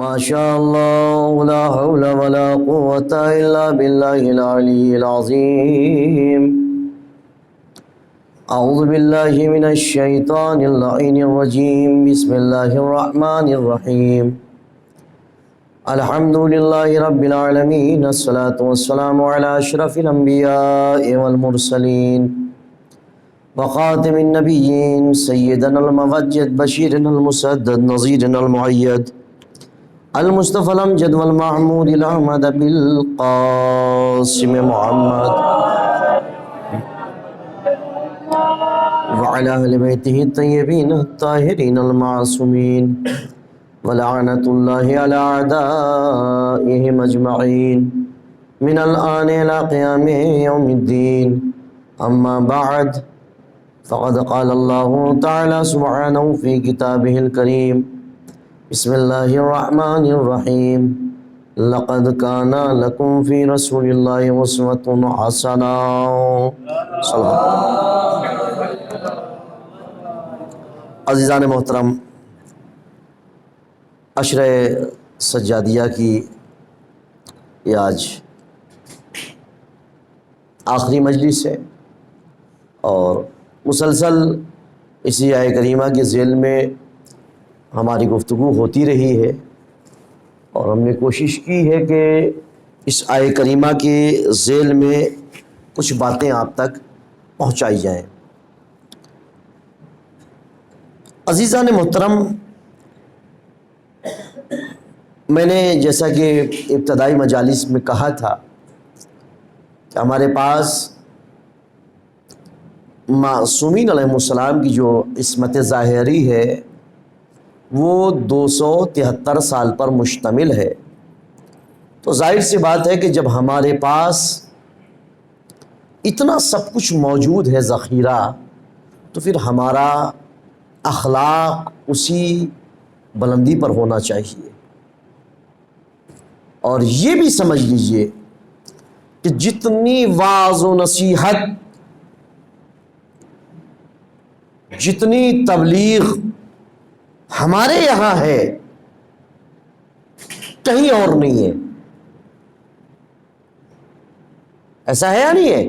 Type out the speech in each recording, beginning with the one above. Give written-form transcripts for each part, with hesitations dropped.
ما شاء الله لا حول ولا قوة إلا بالله العلي العظيم. أعوذ بالله من الشيطان اللعين الرجيم. بسم الله الرحمن الرحيم. الحمد لله رب العالمين، الصلاة والسلام على أشرف الأنبياء والمرسلين وخاتم النبيين سيدنا الممجد بشيرنا المسدد نظيرنا المؤيد المصطفى الأمجد والمحمود الأحمد بالقاسم محمد وعلى أهل بيته الطيبين الطاهرين المعصومين ولعنة الله على أعدائهم أجمعين من الآن إلى قيام يوم الدين. أما بعد، فقد قال الله تعالى سبحانه في كتابه الكريم: بسم الله الرحمن الرحيم. لقد كان لكم في رسول الله أسوة حسنة. صلی اللہ. عزیزان محترم، عشرہ سجادیہ کی یہ آج آخری مجلس ہے اور مسلسل اسی آیہ کریمہ کے ذیل میں ہماری گفتگو ہوتی رہی ہے اور ہم نے کوشش کی ہے کہ اس آیہ کریمہ کے ذیل میں کچھ باتیں آپ تک پہنچائی جائیں. عزیزان محترم، میں نے جیسا کہ ابتدائی مجالس میں کہا تھا کہ ہمارے پاس معصومین علیہ السلام کی جو عصمت ظاہری ہے وہ 273 سال پر مشتمل ہے. تو ظاہر سی بات ہے کہ جب ہمارے پاس اتنا سب کچھ موجود ہے ذخیرہ، تو پھر ہمارا اخلاق اسی بلندی پر ہونا چاہیے. اور یہ بھی سمجھ لیجئے کہ جتنی واعظ و نصیحت، جتنی تبلیغ ہمارے یہاں ہے کہیں اور نہیں ہے. ایسا ہے یا نہیں ہے؟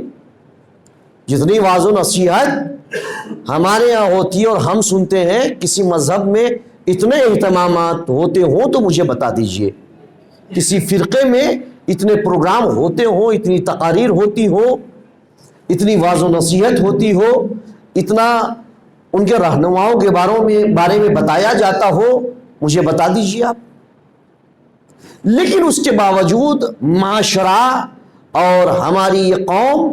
جتنی واعظ و نصیحت ہمارے یہاں ہوتی ہے اور ہم سنتے ہیں، کسی مذہب میں اتنے اہتمامات ہوتے ہوں تو مجھے بتا دیجئے. کسی فرقے میں اتنے پروگرام ہوتے ہوں، اتنی تقاریر ہوتی ہو، اتنی واعظ و نصیحت ہوتی ہو، اتنا ان کے رہنماؤں کے بارے میں بتایا جاتا ہو، مجھے بتا دیجئے آپ. لیکن اس کے باوجود معاشرہ اور ہماری یہ قوم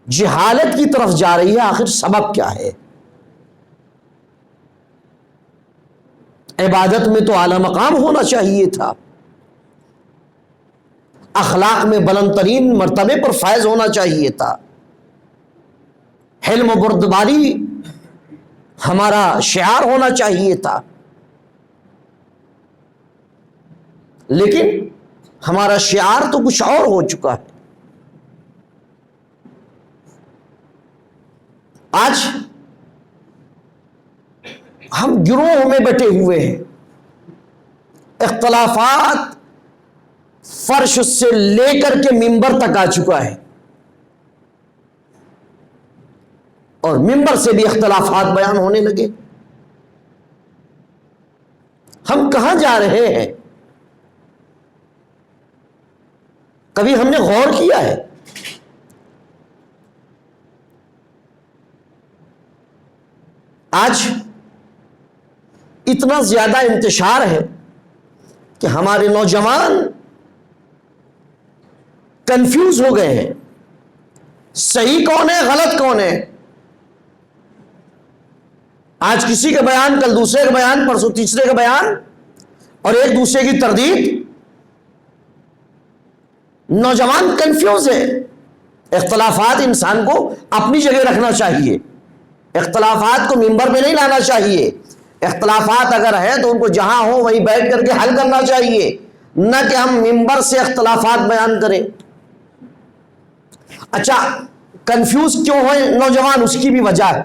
جہالت کی طرف جا رہی ہے. آخر سبب کیا ہے؟ عبادت میں تو اعلیٰ مقام ہونا چاہیے تھا، اخلاق میں بلند ترین مرتبے پر فائز ہونا چاہیے تھا، حلم و بردباری ہمارا شعار ہونا چاہیے تھا. لیکن ہمارا شعار تو کچھ اور ہو چکا ہے. آج ہم گروہوں میں بیٹھے ہوئے ہیں، اختلافات فرش سے لے کر کے منبر تک آ چکا ہے، اور منبر سے بھی اختلافات بیان ہونے لگے. ہم کہاں جا رہے ہیں؟ کبھی ہم نے غور کیا ہے؟ آج اتنا زیادہ انتشار ہے کہ ہمارے نوجوان کنفیوز ہو گئے ہیں، صحیح کون ہے غلط کون ہے. آج کسی کا بیان، کل دوسرے کا بیان، پرسوں تیسرے کا بیان، اور ایک دوسرے کی تردید. نوجوان کنفیوز ہے. اختلافات انسان کو اپنی جگہ رکھنا چاہیے، اختلافات کو منبر پہ نہیں لانا چاہیے. اختلافات اگر ہے تو ان کو جہاں ہو وہیں بیٹھ کر کے حل کرنا چاہیے، نہ کہ ہم منبر سے اختلافات بیان کریں. اچھا، کنفیوز کیوں ہوئے نوجوان؟ اس کی بھی وجہ ہے.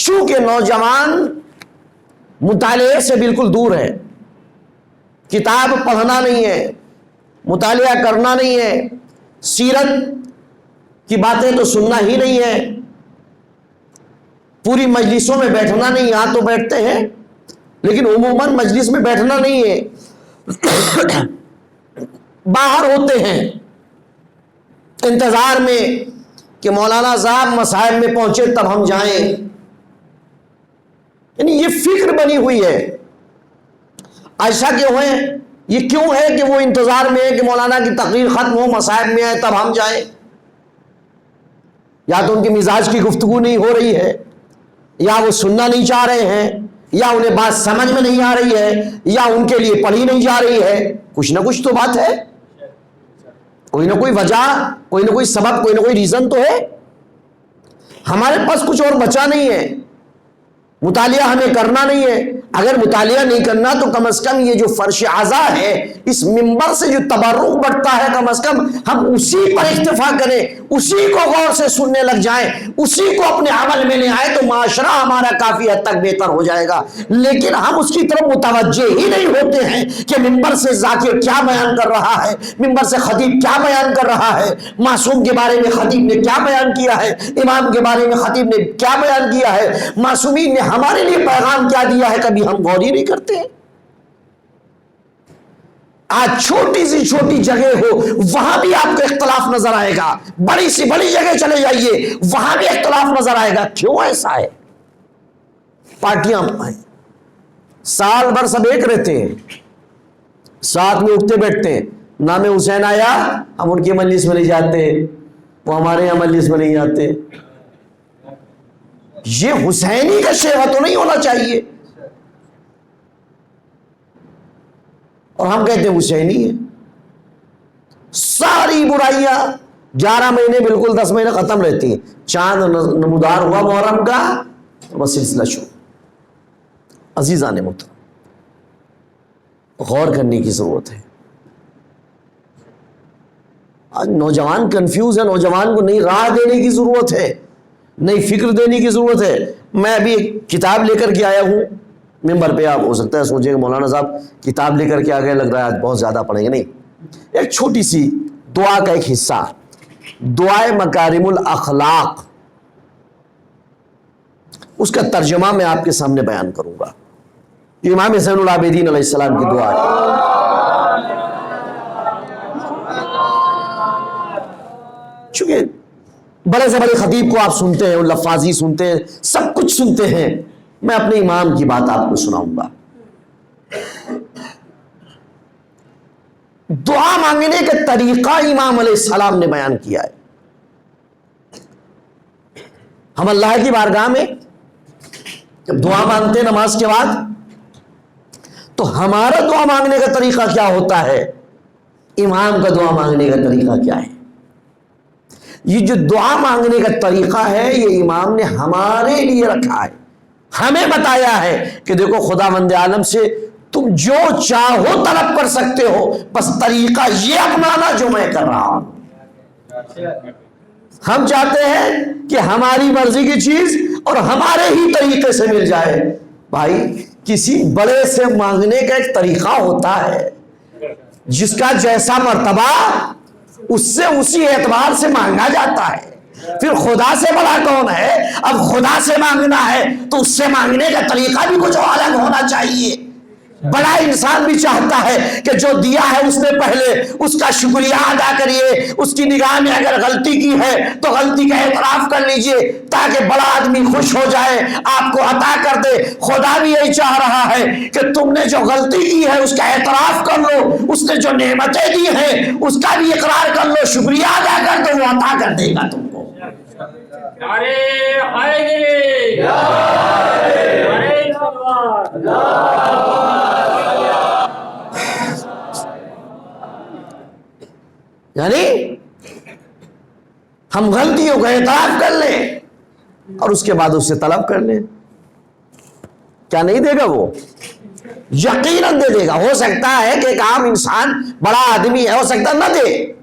چونکہ نوجوان مطالعے سے بالکل دور ہے، کتاب پڑھنا نہیں ہے، مطالعہ کرنا نہیں ہے، سیرت کی باتیں تو سننا ہی نہیں ہے، پوری مجلسوں میں بیٹھنا نہیں، یہاں تو بیٹھتے ہیں لیکن عموماً مجلس میں بیٹھنا نہیں ہے، باہر ہوتے ہیں انتظار میں کہ مولانا صاحب مصائب میں پہنچے تب ہم جائیں. یعنی یہ فکر بنی ہوئی ہے. ایسا کیوں ہے؟ یہ کیوں ہے کہ وہ انتظار میں ہے کہ مولانا کی تقریر ختم ہو، مصائب میں آئے تب ہم جائیں؟ یا تو ان کے مزاج کی گفتگو نہیں ہو رہی ہے، یا وہ سننا نہیں چاہ رہے ہیں، یا انہیں بات سمجھ میں نہیں آ رہی ہے، یا ان کے لیے پڑھی نہیں جا رہی ہے. کچھ نہ کچھ تو بات ہے، کوئی نہ کوئی وجہ، کوئی نہ کوئی سبب، کوئی نہ کوئی ریزن تو ہے. ہمارے پاس کچھ اور بچا نہیں ہے، مطالعہ ہمیں کرنا نہیں ہے. اگر مطالعہ نہیں کرنا تو کم از کم یہ جو فرش اعضا ہے، اس منبر سے جو تبرک بڑھتا ہے، کم از کم ہم اسی پر اکتفا کریں، اسی کو غور سے سننے لگ جائیں، اسی کو اپنے عمل میں لے آئے تو معاشرہ ہمارا کافی حد تک بہتر ہو جائے گا. لیکن ہم اس کی طرف متوجہ ہی نہیں ہوتے ہیں کہ منبر سے ذاکر کیا بیان کر رہا ہے، منبر سے خطیب کیا بیان کر رہا ہے، معصوم کے بارے میں خطیب نے کیا بیان کیا ہے، امام کے بارے میں خطیب نے کیا بیان کیا ہے، معصومین نے ہمارے لیے پیغام کیا دیا ہے، کبھی ہم غور ہی نہیں کرتے. آج چھوٹی سی چھوٹی جگہ ہو وہاں بھی آپ کو اختلاف نظر آئے گا، بڑی سی بڑی جگہ چلے جائیے وہاں بھی اختلاف نظر آئے گا. کیوں ایسا ہے؟ پارٹیاں سال بھر سب ایک رہتے ہیں، ساتھ میں اٹھتے بیٹھتے ہیں، نام حسین آیا ہم ان کے مجلس میں نہیں جاتے، وہ ہمارے یہاں مجلس میں نہیں جاتے. یہ حسینی کا شیوا تو نہیں ہونا چاہیے. اور ہم کہتے ہیں حسینی ہے. ساری برائیاں 11 مہینے بالکل 10 مہینے ختم رہتی ہیں، چاند نمودار ہوا محرم کا بس سلسلہ شروع. عزیزان محترم، غور کرنے کی ضرورت ہے. آج نوجوان کنفیوز ہے، نوجوان کو نئی راہ دینے کی ضرورت ہے، نئی فکر دینے کی ضرورت ہے. میں ابھی ایک کتاب لے کر کے آیا ہوں ممبر پہ. آپ ہو سکتا ہے سوچیں کہ مولانا صاحب کتاب لے کر کے آ گئے، لگ رہا ہے آج بہت زیادہ پڑھیں گے. نہیں، ایک چھوٹی سی دعا کا ایک حصہ، دعائے مکارم الاخلاق، اس کا ترجمہ میں آپ کے سامنے بیان کروں گا. امام زین العابدین علیہ السلام کی دعا ہے. چونکہ بڑے سے بڑے خطیب کو آپ سنتے ہیں، لفاظی سنتے ہیں، سب کچھ سنتے ہیں، میں اپنے امام کی بات آپ کو سناؤں گا. دعا مانگنے کا طریقہ امام علیہ السلام نے بیان کیا ہے. ہم اللہ کی بارگاہ میں جب دعا مانگتے ہیں نماز کے بعد، تو ہمارا دعا مانگنے کا طریقہ کیا ہوتا ہے، امام کا دعا مانگنے کا طریقہ کیا ہے. یہ جو دعا مانگنے کا طریقہ ہے یہ امام نے ہمارے لیے رکھا ہے، ہمیں بتایا ہے کہ دیکھو خداوند عالم سے تم جو چاہو طلب کر سکتے ہو، بس طریقہ یہ اپنانا جو میں کر رہا ہوں. ہم چاہتے ہیں کہ ہماری مرضی کی چیز اور ہمارے ہی طریقے سے مل جائے. بھائی کسی بڑے سے مانگنے کا ایک طریقہ ہوتا ہے، جس کا جیسا مرتبہ اس سے اسی اعتبار سے مانگا جاتا ہے. پھر خدا سے بڑا کون ہے؟ اب خدا سے مانگنا ہے تو اس سے مانگنے کا طریقہ بھی کچھ الگ ہونا چاہیے. بڑا انسان بھی چاہتا ہے کہ جو دیا ہے اس نے پہلے اس کا شکریہ ادا کریے، اس کی نگاہ میں اگر غلطی کی ہے تو غلطی کا اعتراف کر لیجئے تاکہ بڑا آدمی خوش ہو جائے، آپ کو عطا کر دے. خدا بھی یہی چاہ رہا ہے کہ تم نے جو غلطی کی ہے اس کا اعتراف کر لو، اس نے جو نعمتیں دی ہیں اس کا بھی اقرار کر لو، شکریہ ادا کر دو، وہ عطا کر دے گا تم کو. یعنی ہم غلطیوں کا اعتراف کر لیں اور اس کے بعد اس سے طلب کر لیں. کیا نہیں دے گا؟ وہ یقیناً دے دے گا. ہو سکتا ہے کہ ایک عام انسان بڑا آدمی ہے، ہو سکتا ہے نہ دے،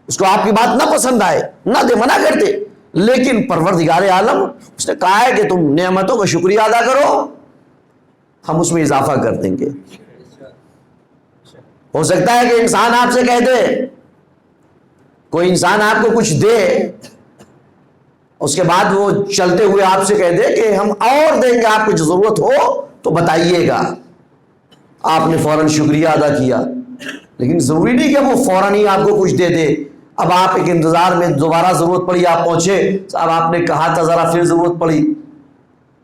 اس کو آپ کی بات نہ پسند آئے، نہ دے، منع کر دے، لیکن پروردگار عالم اس نے کہا ہے کہ تم نعمتوں کا شکریہ ادا کرو، ہم اس میں اضافہ کر دیں گے. ہو سکتا ہے کہ انسان آپ سے کہہ دے، کوئی انسان آپ کو کچھ دے، اس کے بعد وہ چلتے ہوئے آپ سے کہہ دے کہ ہم اور دیں گے، آپ کو جو ضرورت ہو تو بتائیے گا۔ آپ نے فوراً شکریہ ادا کیا، لیکن ضروری نہیں کہ وہ فوراً ہی آپ کو کچھ دے دے۔ اب آپ ایک انتظار میں، دوبارہ ضرورت پڑی، آپ پہنچے، اب آپ نے کہا تھا ذرا پھر ضرورت پڑی،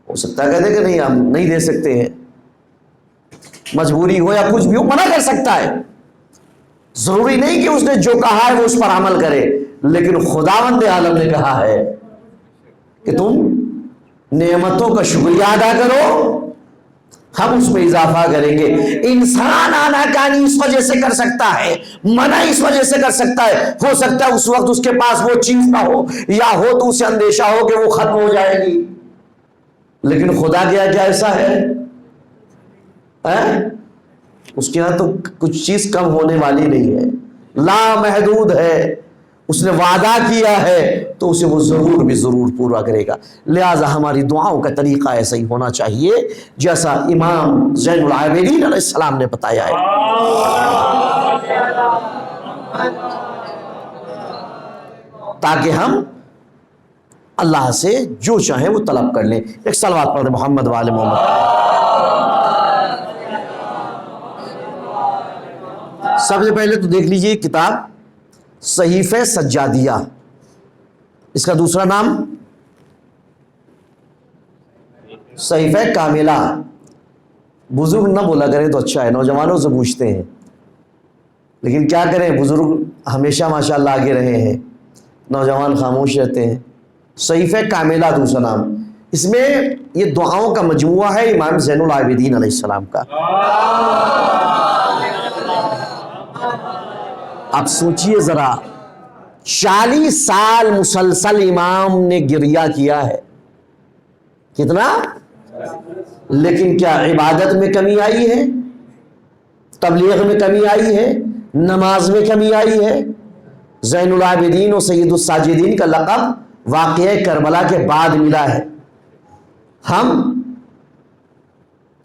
ہو سکتا ہے کہہ دے کہ نہیں ہم نہیں دے سکتے ہیں، مجبوری ہو یا کچھ بھی ہو، منع کر سکتا ہے۔ ضروری نہیں کہ اس نے جو کہا ہے وہ اس پر عمل کرے، لیکن خداوند عالم نے کہا ہے کہ تم نعمتوں کا شکریہ ادا کرو، ہم اس میں اضافہ کریں گے۔ انسان آناکانی اس وجہ سے کر سکتا ہے، منع اس وجہ سے کر سکتا ہے، ہو سکتا ہے اس وقت اس کے پاس وہ چیز نہ ہو، یا ہو تو اسے اندیشہ ہو کہ وہ ختم ہو جائے گی، لیکن خدا کیا ایسا ہے؟ اس کے یہاں تو کچھ چیز کم ہونے والی نہیں ہے، لا محدود ہے، اس نے وعدہ کیا ہے تو اسے وہ ضرور بھی ضرور پورا کرے گا۔ لہٰذا ہماری دعاؤں کا طریقہ ایسا ہی ہونا چاہیے جیسا امام زین العابدین علیہ السلام نے بتایا ہے، تاکہ ہم اللہ سے جو چاہیں وہ طلب کر لیں۔ ایک صلوات پڑھ محمد وآل محمد۔ سب سے پہلے تو دیکھ لیجئے کتاب صحیفہ سجادیہ، اس کا دوسرا نام صحیفہ کاملہ۔ بزرگ نہ بولا کریں تو اچھا ہے، نوجوانوں سے پوچھتے ہیں، لیکن کیا کریں، بزرگ ہمیشہ ماشاءاللہ آگے رہے ہیں، نوجوان خاموش رہتے ہیں۔ صحیفہ کاملہ دوسرا نام، اس میں یہ دعاؤں کا مجموعہ ہے امام زین العابدین علیہ السلام کا۔ آپ سوچئے ذرا، 40 سال مسلسل امام نے گریہ کیا ہے، کتنا؟ لیکن کیا عبادت میں کمی آئی ہے؟ تبلیغ میں کمی آئی ہے؟ نماز میں کمی آئی ہے؟ زین العابدین و سید الساجدین کا لقب واقعہ کربلا کے بعد ملا ہے۔ ہم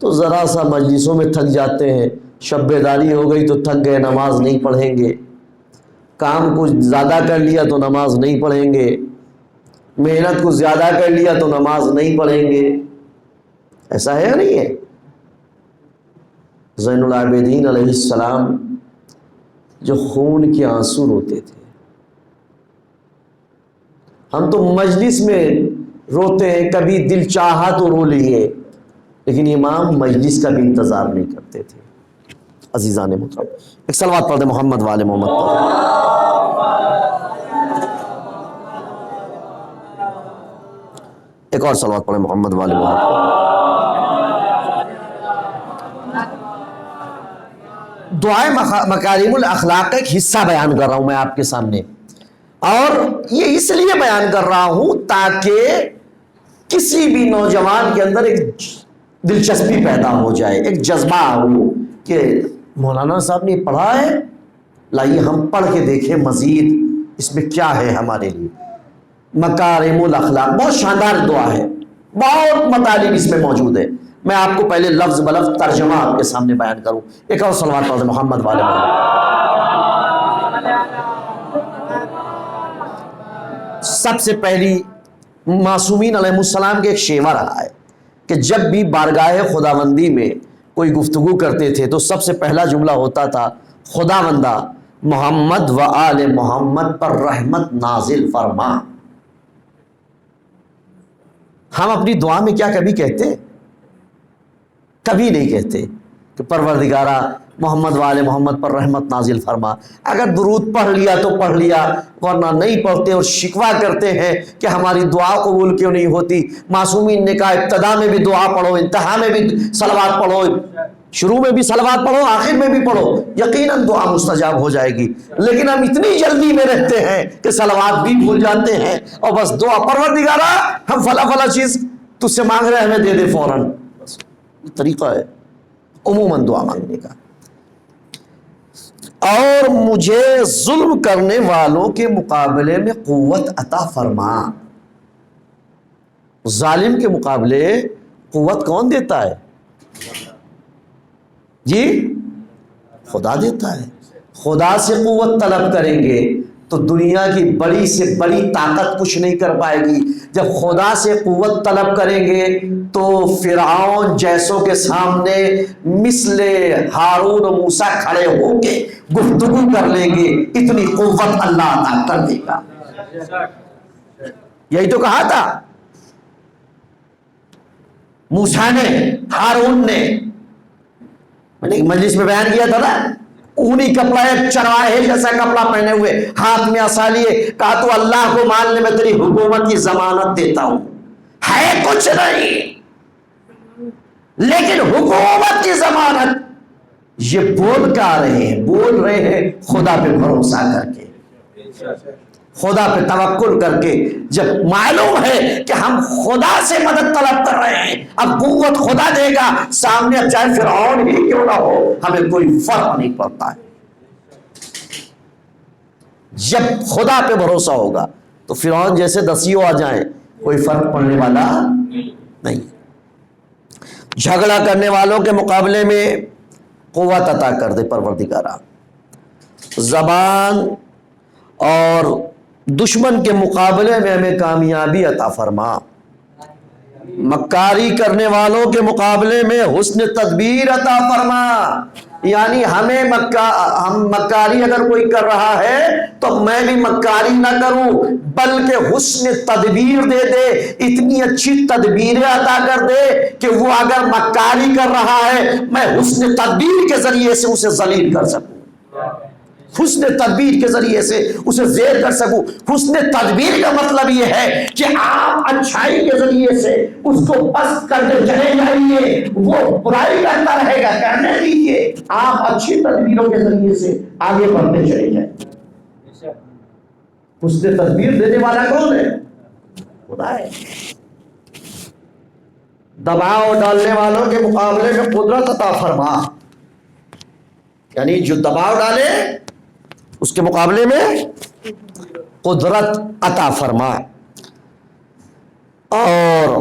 تو ذرا سا مجلسوں میں تھک جاتے ہیں، شب بیداری ہو گئی تو تھک گئے، نماز نہیں پڑھیں گے، کام کو زیادہ کر لیا تو نماز نہیں پڑھیں گے، محنت کو زیادہ کر لیا تو نماز نہیں پڑھیں گے، ایسا ہے یا نہیں ہے؟ زین العابدین علیہ السلام جو خون کے آنسو روتے تھے، ہم تو مجلس میں روتے ہیں، کبھی دل چاہا تو رو لیے، لیکن امام مجلس کا بھی انتظار نہیں کرتے تھے۔ عزیزان محترم، ایک صلوات پڑھ دیں محمد والے محمد پر۔ ایک اور صلوات پڑھیں محمد والے محمد پر۔ دعائے مکارم الاخلاق کا ایک حصہ بیان کر رہا ہوں میں آپ کے سامنے، اور یہ اس لیے بیان کر رہا ہوں تاکہ کسی بھی نوجوان کے اندر ایک دلچسپی پیدا ہو جائے، ایک جذبہ ہو کہ مولانا صاحب نے پڑھا ہے، لائیے ہم پڑھ کے دیکھیں مزید اس میں کیا ہے ہمارے لیے۔ مکارم الاخلاق بہت شاندار دعا ہے، بہت مطالب اس میں موجود ہے۔ میں آپ کو پہلے لفظ بلفظ ترجمہ آپ کے سامنے بیان کروں۔ ایک اور صلوات پڑھ محمد والے محمد۔ سب سے پہلی معصومین علیہ السلام کے ایک شیوہ رہا ہے کہ جب بھی بارگاہ خداوندی میں کوئی گفتگو کرتے تھے تو سب سے پہلا جملہ ہوتا تھا، خداوندہ محمد و آل محمد پر رحمت نازل فرما۔ ہم اپنی دعا میں کیا کبھی کہتے ہیں؟ کبھی نہیں کہتے کہ پروردگارہ محمد و آل محمد پر رحمت نازل فرما۔ اگر درود پڑھ لیا تو پڑھ لیا، ورنہ نہیں پڑھتے اور شکوہ کرتے ہیں کہ ہماری دعا قبول کیوں نہیں ہوتی۔ معصومین نے کہا ابتدا میں بھی دعا پڑھو، انتہا میں بھی صلوات پڑھو، شروع میں بھی صلوات پڑھو، آخر میں بھی پڑھو، یقیناً دعا مستجاب ہو جائے گی۔ لیکن ہم اتنی جلدی میں رہتے ہیں کہ صلوات بھی بھول جاتے ہیں اور بس دعا، پروردگارہ ہم فلاں چیز تجھ سے مانگ رہے ہیں، ہمیں دے دے فوراً۔ یہ طریقہ ہے عموماً دعا مانگنے کا۔ اور مجھے ظلم کرنے والوں کے مقابلے میں قوت عطا فرما۔ ظالم کے مقابلے قوت کون دیتا ہے جی؟ خدا دیتا ہے۔ خدا سے قوت طلب کریں گے تو دنیا کی بڑی سے بڑی طاقت کچھ نہیں کر پائے گی۔ جب خدا سے قوت طلب کریں گے تو فرعون جیسوں کے سامنے مثل ہارون و موسیٰ کھڑے ہو کے گفتگو کر لیں گے، اتنی قوت اللہ عطا کر دے گا۔ یہی تو کہا تھا موسیٰ نے، ہارون نے، میں نے ایک مجلس میں بیان کیا تھا نا، اونی کپڑا، ایک چرواہے جیسا کپڑا پہنے ہوئے، ہاتھ میں عصا لیے، کہا تو اللہ کو مان لے میں تیری حکومت کی ضمانت دیتا ہوں، ہے کچھ نہیں لیکن حکومت کی ضمانت۔ یہ بول کیا رہے ہیں؟ بول رہے ہیں خدا پہ بھروسہ کر کے، خدا پہ توکل کر کے۔ جب معلوم ہے کہ ہم خدا سے مدد طلب کر رہے ہیں، اب قوت خدا دے گا، سامنے اب چاہے فرعون ہی کیوں نہ ہو، ہمیں کوئی فرق نہیں پڑتا ہے۔ جب خدا پہ بھروسہ ہوگا تو فرعون جیسے دسیوں آ جائیں کوئی فرق پڑنے والا نہیں۔ جھگڑا کرنے والوں کے مقابلے میں قوت عطا کر دے پروردگارا، زبان اور دشمن کے مقابلے میں ہمیں کامیابی عطا فرما، مکاری کرنے والوں کے مقابلے میں حسن تدبیر عطا فرما۔ یعنی ہم مکاری اگر کوئی کر رہا ہے تو میں بھی مکاری نہ کروں بلکہ حسن تدبیر دے دے، اتنی اچھی تدبیریں عطا کر دے کہ وہ اگر مکاری کر رہا ہے میں حسن تدبیر کے ذریعے سے اسے ذلیل کر سکوں، حسن تدبیر کے ذریعے سے اسے زیر کر سکوں۔ حسن تدبیر کا مطلب یہ ہے کہ آپ اچھائی کے ذریعے سے اس کو پست کرتے چلے جائیے، وہ برائی کرتا رہے گا، کرنے دیجیے، آپ اچھی تدبیروں کے ذریعے سے آگے بڑھتے چلے جائیں۔ حسن تدبیر دینے والا کون ہے؟ خدا ہے۔ دباؤ ڈالنے والوں کے مقابلے میں قدرت عطا فرما، یعنی جو دباؤ ڈالے اس کے مقابلے میں قدرت عطا فرما، اور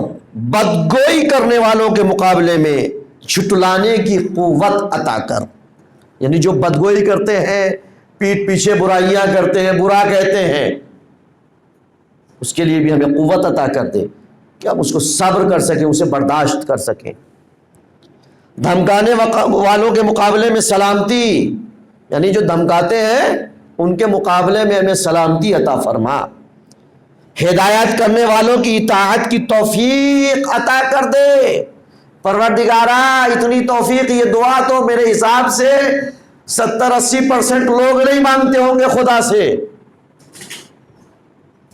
بدگوئی کرنے والوں کے مقابلے میں چھٹلانے کی قوت عطا کر۔ یعنی جو بدگوئی کرتے ہیں، پیٹھ پیچھے برائیاں کرتے ہیں، برا کہتے ہیں، اس کے لیے بھی ہمیں قوت عطا کر دے کہ ہم اس کو صبر کر سکیں، اسے برداشت کر سکیں۔ دھمکانے والوں کے مقابلے میں سلامتی، یعنی جو دھمکاتے ہیں ان کے مقابلے میں ہمیں سلامتی عطا فرما۔ ہدایت کرنے والوں کی اطاعت کی توفیق عطا کر دے پروردگارا، اتنی توفیق، یہ دعا تو میرے حساب سے 70-80% لوگ نہیں مانگتے ہوں گے خدا سے،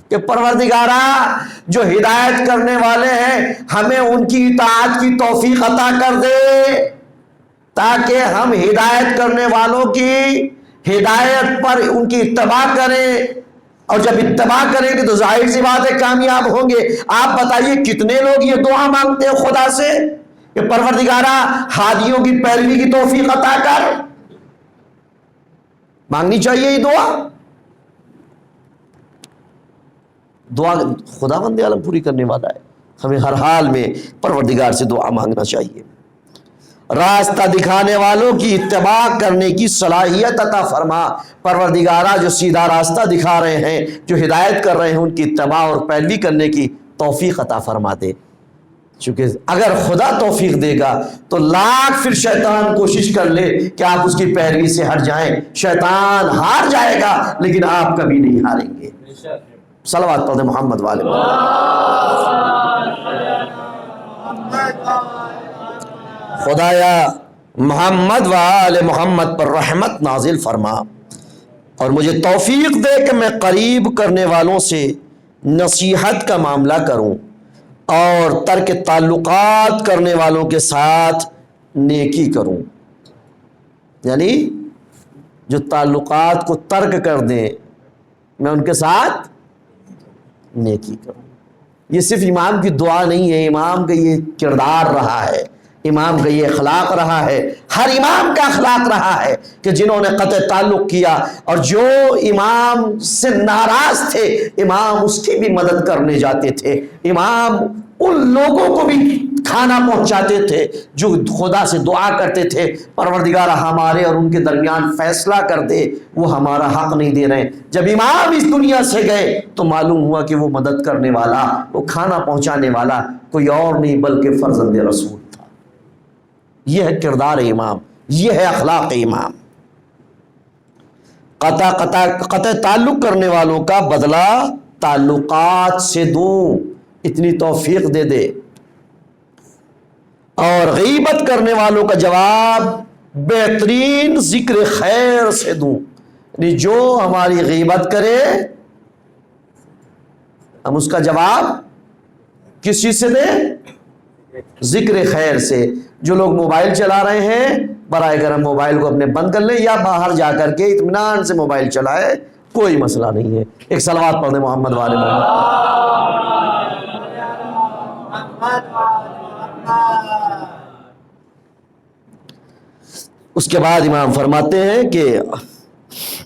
کہ پروردگارا جو ہدایت کرنے والے ہیں ہمیں ان کی اطاعت کی توفیق عطا کر دے، تاکہ ہم ہدایت کرنے والوں کی ہدایت پر ان کی اتباع کریں، اور جب اتباع کریں گے تو ظاہر سی بات ہے کامیاب ہوں گے۔ آپ بتائیے کتنے لوگ یہ دعا مانگتے ہیں خدا سے کہ پروردگارا ہادیوں کی پیروی کی توفیق عطا کر؟ مانگنی چاہیے یہ دعا، دعا خدا بند عالم پوری کرنے والا ہے۔ ہمیں ہر حال میں پروردگار سے دعا مانگنا چاہیے۔ راستہ دکھانے والوں کی اتباع کرنے کی صلاحیت عطا فرما، پروردگارہ جو سیدھا راستہ دکھا رہے ہیں، جو ہدایت کر رہے ہیں، ان کی اتباع اور پیروی کرنے کی توفیق عطا فرما دے۔ چونکہ اگر خدا توفیق دے گا تو لاکھ پھر شیطان کوشش کر لے کہ آپ اس کی پیروی سے ہٹ جائیں، شیطان ہار جائے گا لیکن آپ کبھی نہیں ہاریں گے۔ صلوات پڑھیں محمد والے خدایا محمد وآل محمد پر رحمت نازل فرما، اور مجھے توفیق دے کہ میں قریب کرنے والوں سے نصیحت کا معاملہ کروں اور ترک تعلقات کرنے والوں کے ساتھ نیکی کروں۔ یعنی جو تعلقات کو ترک کر دیں میں ان کے ساتھ نیکی کروں۔ یہ صرف امام کی دعا نہیں ہے، امام کا یہ کردار رہا ہے، امام کا یہ اخلاق رہا ہے، ہر امام کا اخلاق رہا ہے کہ جنہوں نے قطع تعلق کیا اور جو امام سے ناراض تھے امام اس کی بھی مدد کرنے جاتے تھے، امام ان لوگوں کو بھی کھانا پہنچاتے تھے جو خدا سے دعا کرتے تھے پروردگار ہمارے اور ان کے درمیان فیصلہ کر دے، وہ ہمارا حق نہیں دے رہے ہیں۔ جب امام اس دنیا سے گئے تو معلوم ہوا کہ وہ مدد کرنے والا، وہ کھانا پہنچانے والا کوئی اور نہیں بلکہ فرزند رسول تھا۔ یہ ہے کردار امام، یہ ہے اخلاق امام۔ قطع تعلق کرنے والوں کا بدلہ تعلقات سے دوں، اتنی توفیق دے دے، اور غیبت کرنے والوں کا جواب بہترین ذکر خیر سے دوں، یعنی جو ہماری غیبت کرے ہم اس کا جواب کس چیز سے دیں؟ ذکر خیر سے۔ جو لوگ موبائل چلا رہے ہیں برائے کرم موبائل کو اپنے بند کر لیں یا باہر جا کر کے اطمینان سے موبائل چلائے، کوئی مسئلہ نہیں ہے۔ ایک صلوات پڑھ دیں محمد والے اس کے بعد امام فرماتے ہیں کہ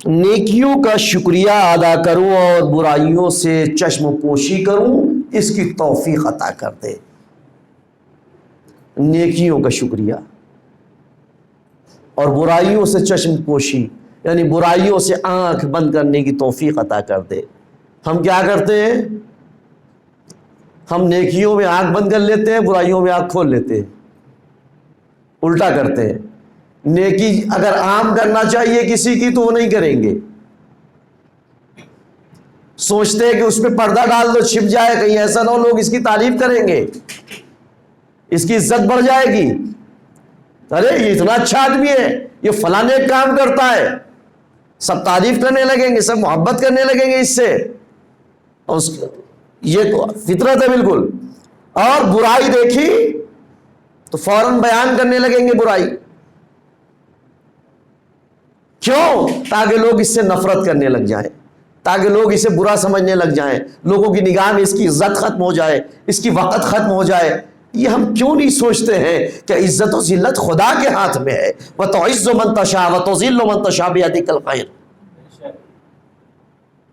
نیکیوں کا شکریہ ادا کروں اور برائیوں سے چشم پوشی کروں، اس کی توفیق عطا کر دے۔ نیکیوں کا شکریہ اور برائیوں سے چشم پوشی، یعنی برائیوں سے آنکھ بند کرنے کی توفیق عطا کر دے۔ ہم کیا کرتے ہیں؟ ہم نیکیوں میں آنکھ بند کر لیتے ہیں، برائیوں میں آنکھ کھول لیتے ہیں، الٹا کرتے ہیں۔ نیکی اگر عام کرنا چاہیے کسی کی تو وہ نہیں کریں گے، سوچتے ہیں کہ اس پہ پردہ ڈال دو چھپ جائے، کہیں ایسا نہ ہو لوگ اس کی تعریف کریں گے، اس کی عزت بڑھ جائے گی، ارے یہ اتنا اچھا آدمی ہے، یہ فلاں نیک کام کرتا ہے، سب تعریف کرنے لگیں گے، سب محبت کرنے لگیں گے اس سے، یہ تو فطرت ہے بالکل۔ اور برائی دیکھی تو فوراً بیان کرنے لگیں گے برائی، کیوں؟ تاکہ لوگ اس سے نفرت کرنے لگ جائیں، تاکہ لوگ اسے برا سمجھنے لگ جائیں، لوگوں کی نگاہ میں اس کی عزت ختم ہو جائے، اس کی وقت ختم ہو جائے۔ یہ ہم کیوں نہیں سوچتے ہیں کہ عزت و ذلت خدا کے ہاتھ میں ہے؟ وَتُعِزُّ مَن تَشَاءُ وَتُذِلُّ مَن تَشَاءُ بِيَدِكَ الْخَيْرُ،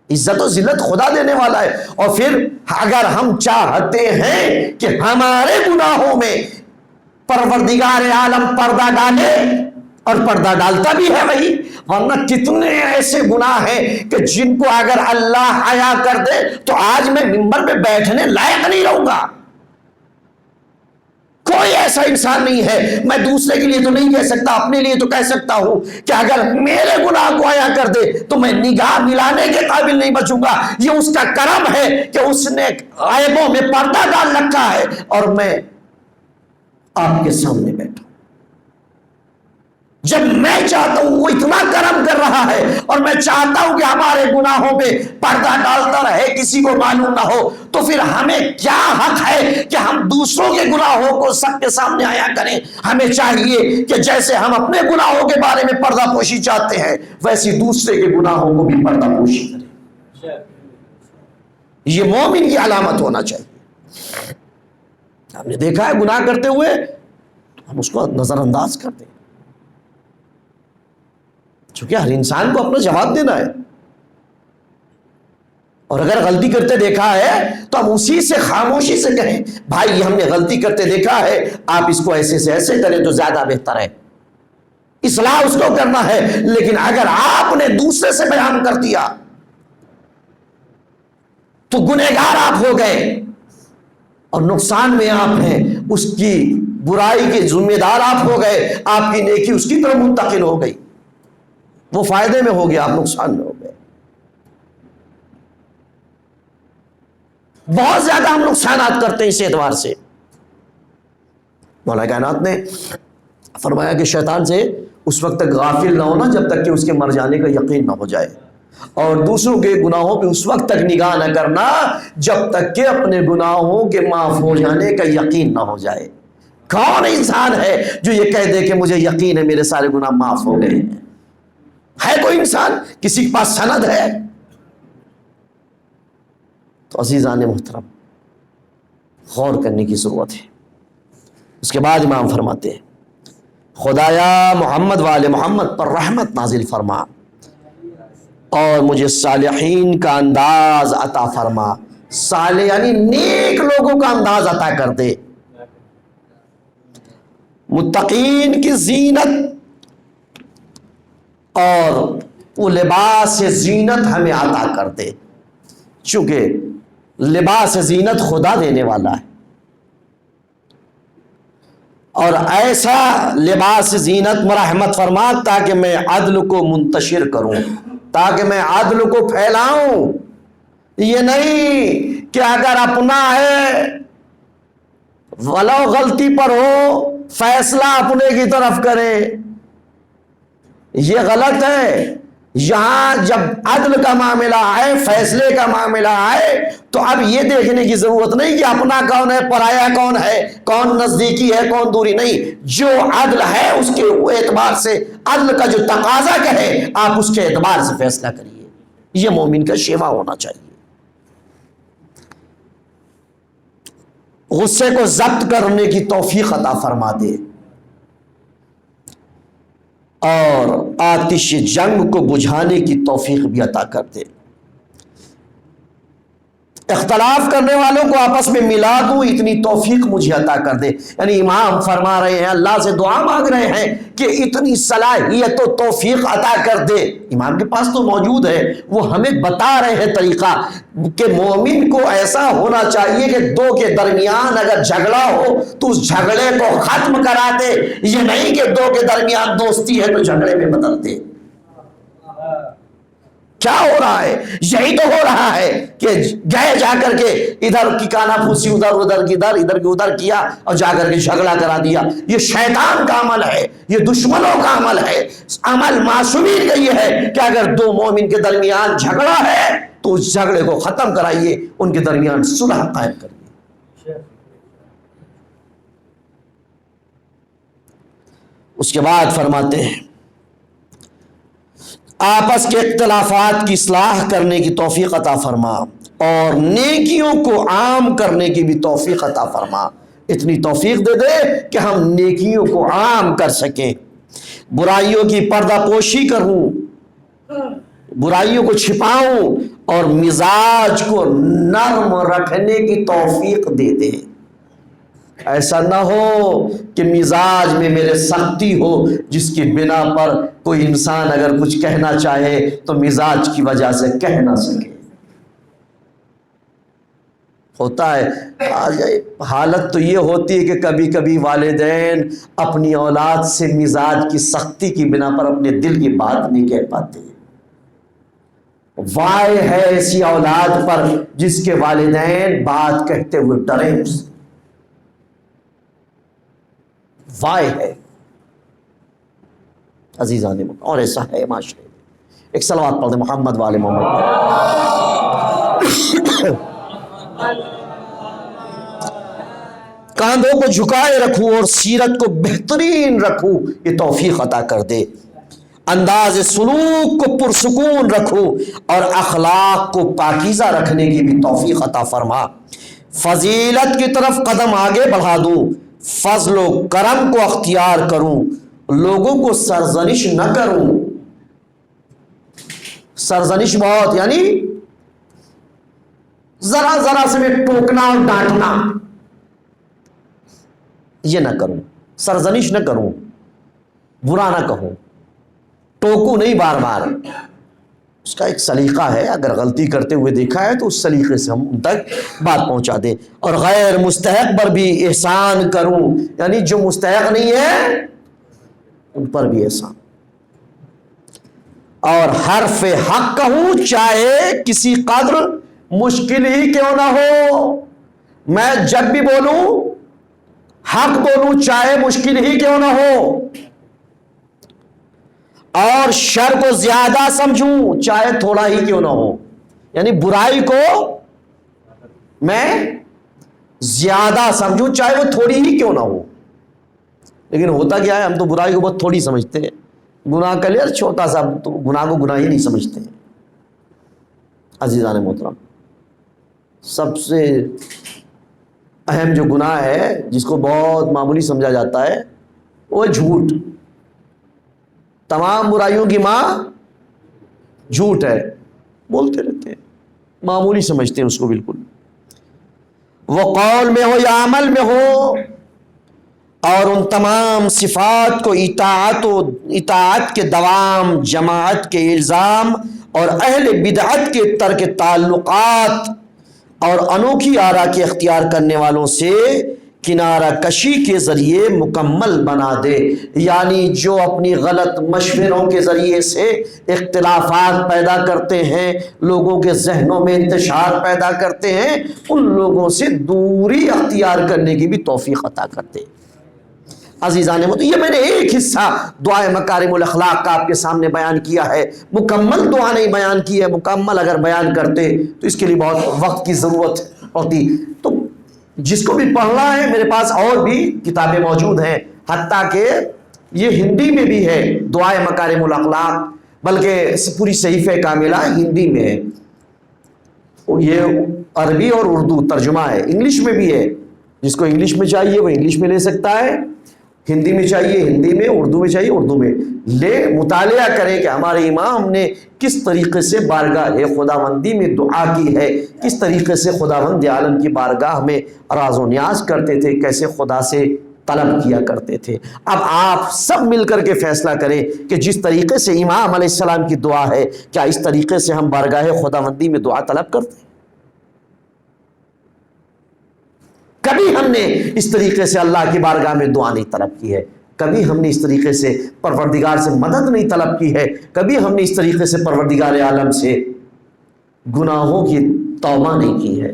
عزت و ذلت خدا دینے والا ہے۔ اور پھر اگر ہم چاہتے ہیں کہ ہمارے گناہوں میں پروردگار عالم پردہ ڈالے، اور پردہ ڈالتا بھی ہے وہی، ورنہ کتنے ایسے گناہ ہیں کہ جن کو اگر اللہ حیا کر دے تو آج میں منبر پہ بیٹھنے لائق نہیں رہوں گا۔ کوئی ایسا انسان نہیں ہے، میں دوسرے کے لیے تو نہیں کہہ سکتا، اپنے لیے تو کہہ سکتا ہوں کہ اگر میرے گناہ کو حیا کر دے تو میں نگاہ ملانے کے قابل نہیں بچوں گا۔ یہ اس کا کرم ہے کہ اس نے عیبوں میں پردہ ڈال رکھا ہے اور میں آپ کے سامنے بیٹھا۔ جب میں چاہتا ہوں، وہ اتنا کرم کر رہا ہے اور میں چاہتا ہوں کہ ہمارے گناہوں پہ پردہ ڈالتا رہے، کسی کو معلوم نہ ہو، تو پھر ہمیں کیا حق ہے کہ ہم دوسروں کے گناہوں کو سب کے سامنے آیا کریں؟ ہمیں چاہیے کہ جیسے ہم اپنے گناہوں کے بارے میں پردہ پوشی چاہتے ہیں، ویسی دوسرے کے گناہوں کو بھی پردہ پوشی کریں۔ یہ مومن کی علامت ہونا چاہیے۔ ہم نے دیکھا ہے گناہ کرتے ہوئے ہم اس کو نظر انداز کرتے ہیں، چونکہ ہر انسان کو اپنا جواب دینا ہے، اور اگر غلطی کرتے دیکھا ہے تو ہم اسی سے خاموشی سے کہیں بھائی ہم نے غلطی کرتے دیکھا ہے، آپ اس کو ایسے سے ایسے کریں تو زیادہ بہتر ہے، اصلاح اس کو کرنا ہے۔ لیکن اگر آپ نے دوسرے سے بیان کر دیا تو گنہگار آپ ہو گئے اور نقصان میں آپ ہیں، اس کی برائی کے ذمہ دار آپ ہو گئے، آپ کی نیکی اس کی طرف منتقل ہو گئی، وہ فائدے میں ہو گیا، آپ نقصان میں ہو گئے۔ بہت زیادہ ہم نقصانات کرتے ہیں اس اعتبار سے۔ مولا کائنات نے فرمایا کہ شیطان سے اس وقت تک غافل نہ ہونا جب تک کہ اس کے مر جانے کا یقین نہ ہو جائے، اور دوسروں کے گناہوں پہ اس وقت تک نگاہ نہ کرنا جب تک کہ اپنے گناہوں کے معاف ہو جانے کا یقین نہ ہو جائے۔ کون انسان ہے جو یہ کہہ دے کہ مجھے یقین ہے میرے سارے گناہ معاف ہو گئے ہیں؟ ہے کوئی انسان؟ کسی کے پاس سند ہے؟ تو عزیزان محترم غور کرنے کی ضرورت ہے۔ اس کے بعد امام فرماتے ہیں خدایا محمد والے محمد پر رحمت نازل فرما اور مجھے صالحین کا انداز عطا فرما، صالح یعنی نیک لوگوں کا انداز عطا کر دے، متقین کی زینت اور وہ لباس زینت ہمیں عطا کر دے، چونکہ لباس زینت خدا دینے والا ہے، اور ایسا لباس زینت مرحمت فرما تاکہ میں عدل کو منتشر کروں، تاکہ میں عدل کو پھیلاؤں۔ یہ نہیں کہ اگر اپنا ہے ولو غلطی پر ہو فیصلہ اپنے کی طرف کرے، یہ غلط ہے۔ یہاں جب عدل کا معاملہ آئے، فیصلے کا معاملہ آئے، تو اب یہ دیکھنے کی ضرورت نہیں کہ اپنا کون ہے، پرایا کون ہے، کون نزدیکی ہے، کون دوری، نہیں، جو عدل ہے اس کے اعتبار سے، عدل کا جو تقاضا کہے آپ اس کے اعتبار سے فیصلہ کریے۔ یہ مومن کا شیوا ہونا چاہیے۔ غصے کو ضبط کرنے کی توفیق عطا فرما دے، اور آتش جنگ کو بجھانے کی توفیق بھی عطا کر دے۔ اختلاف کرنے والوں کو آپس میں ملا دوں، اتنی توفیق مجھے عطا کر دے۔ یعنی امام فرما رہے ہیں، اللہ سے دعا مانگ رہے ہیں کہ اتنی صلاحیت و توفیق عطا کر دے۔ امام کے پاس تو موجود ہے، وہ ہمیں بتا رہے ہیں طریقہ کہ مومن کو ایسا ہونا چاہیے کہ دو کے درمیان اگر جھگڑا ہو تو اس جھگڑے کو ختم کرا دے، یہ نہیں کہ دو کے درمیان دوستی ہے تو جھگڑے میں بدل دے۔ کیا ہو رہا ہے؟ یہی تو ہو رہا ہے کہ گئے جا کر کے ادھر کی کانا پھوسی، ادھر کی ادھر کیا، اور جا کر کے جھگڑا کرا دیا۔ یہ شیطان کا عمل ہے، یہ دشمنوں کا عمل ہے۔ عمل معصومین کا یہ ہے کہ اگر دو مومن کے درمیان جھگڑا ہے تو اس جھگڑے کو ختم کرائیے، ان کے درمیان صلح قائم کریے۔ اس کے بعد فرماتے ہیں آپس کے اختلافات کی اصلاح کرنے کی توفیق عطا فرما، اور نیکیوں کو عام کرنے کی بھی توفیق عطا فرما۔ اتنی توفیق دے دے کہ ہم نیکیوں کو عام کر سکیں، برائیوں کی پردہ پوشی کروں، برائیوں کو چھپاؤں، اور مزاج کو نرم رکھنے کی توفیق دے دے۔ ایسا نہ ہو کہ مزاج میں میرے سختی ہو، جس کی بنا پر کوئی انسان اگر کچھ کہنا چاہے تو مزاج کی وجہ سے کہہ نہ سکے۔ ہوتا ہے آج حالت تو یہ ہوتی ہے کہ کبھی کبھی والدین اپنی اولاد سے مزاج کی سختی کی بنا پر اپنے دل کی بات نہیں کہہ پاتے۔ وائے ہے ایسی اولاد پر جس کے والدین بات کہتے ہوئے ڈرے، وائے ہے عزیزان، اور ایسا ہے معاشرے میں۔ ایک صلوات پڑھ دیں محمد والے محمد۔ کاندھوں کو جھکائے رکھوں اور سیرت کو بہترین رکھوں، یہ توفیق عطا کر دے۔ انداز سلوک کو پرسکون رکھوں اور اخلاق کو پاکیزہ رکھنے کی بھی توفیق عطا فرما۔ فضیلت کی طرف قدم آگے بڑھا دوں، فضل و کرم کو اختیار کروں، لوگوں کو سرزنش نہ کروں۔ سرزنش بہت، یعنی ذرا ذرا سے میں ٹوکنا اور ڈانٹنا، یہ نہ کروں، سرزنش نہ کروں، برا نہ کہوں، ٹوکو نہیں بار بار۔ اس کا ایک سلیقہ ہے، اگر غلطی کرتے ہوئے دیکھا ہے تو اس سلیقے سے ہم ان تک بات پہنچا دیں۔ اور غیر مستحق پر بھی احسان کروں، یعنی جو مستحق نہیں ہے ان پر بھی احسان، اور حرف حق کہوں چاہے کسی قدر مشکل ہی کیوں نہ ہو۔ میں جب بھی بولوں حق بولوں چاہے مشکل ہی کیوں نہ ہو، اور شر کو زیادہ سمجھوں چاہے تھوڑا ہی کیوں نہ ہو، یعنی برائی کو میں زیادہ سمجھوں چاہے وہ تھوڑی ہی کیوں نہ ہو۔ لیکن ہوتا کیا ہے، ہم تو برائی کو بہت تھوڑی سمجھتے ہیں، گناہ کا لئے چھوٹا سا، تو گناہ کو گناہ ہی نہیں سمجھتے ہیں۔ عزیزان محترم، سب سے اہم جو گناہ ہے جس کو بہت معمولی سمجھا جاتا ہے وہ ہے جھوٹ۔ تمام برائیوں کی ماں جھوٹ ہے، بولتے رہتے ہیں، معمولی سمجھتے ہیں اس کو بالکل۔ وہ قول میں ہو یا عمل میں ہو، اور ان تمام صفات کو اطاعت کے دوام، جماعت کے الزام اور اہل بدعت کے ترک تعلقات اور انوکھی آرا کے اختیار کرنے والوں سے کنارہ کشی کے ذریعے مکمل بنا دے۔ یعنی جو اپنی غلط مشوروں کے ذریعے سے اختلافات پیدا کرتے ہیں، لوگوں کے ذہنوں میں انتشار پیدا کرتے ہیں، ان لوگوں سے دوری اختیار کرنے کی بھی توفیق عطا کرتے۔ عزیزان محترم، یہ میں نے ایک حصہ دعائے مکارم الاخلاق کا آپ کے سامنے بیان کیا ہے، مکمل دعا نہیں بیان کی ہے۔ مکمل اگر بیان کرتے تو اس کے لیے بہت وقت کی ضرورت ہوتی۔ تو جس کو بھی پڑھنا ہے، میرے پاس اور بھی کتابیں موجود ہیں، حتیٰ کہ یہ ہندی میں بھی ہے دعائے مکارم الاخلاق، بلکہ پوری صحیفہ کاملہ ہندی میں ہے، یہ عربی اور اردو ترجمہ ہے، انگلش میں بھی ہے۔ جس کو انگلش میں چاہیے وہ انگلش میں لے سکتا ہے، ہندی میں چاہیے ہندی میں، اردو میں چاہیے اردو میں لے۔ مطالعہ کریں کہ ہمارے امام نے کس طریقے سے بارگاہ خداوندی میں دعا کی ہے، کس طریقے سے خداوند عالم کی بارگاہ میں راز و نیاز کرتے تھے، کیسے خدا سے طلب کیا کرتے تھے۔ اب آپ سب مل کر کے فیصلہ کریں کہ جس طریقے سے امام علیہ السلام کی دعا ہے، کیا اس طریقے سے ہم بارگاہ خداوندی میں دعا طلب کرتے ہیں؟ کبھی ہم نے اس طریقے سے اللہ کی بارگاہ میں دعا نہیں طلب کی ہے، کبھی ہم نے اس طریقے سے پروردگار سے مدد نہیں طلب کی ہے، کبھی ہم نے اس طریقے سے پروردگار عالم سے گناہوں کی توبہ نہیں کی ہے۔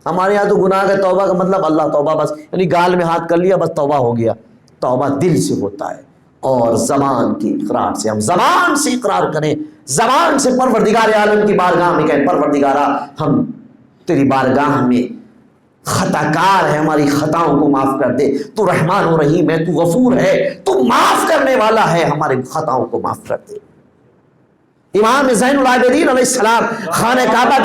ہمارے یہاں تو گناہ کا توبہ کا مطلب اللہ توبہ بس، یعنی گال میں ہاتھ کر لیا بس توبہ ہو گیا۔ توبہ دل سے ہوتا ہے، اور زبان کی اقرار سے، ہم زبان سے اقرار کریں، زبان سے پروردگار عالم کی بارگاہ میں کہیں پروردگارا ہم تیری بارگاہ میں خطا کار ہے، ہماری خطاؤں کو معاف کر دے، تو رحمان و رحیم ہے، تو غفور ہے، تو معاف کرنے والا ہے، ہمارے خطاؤں کو معاف کر دے۔ امام زین العابدین علیہ السلام خانہ کعبہ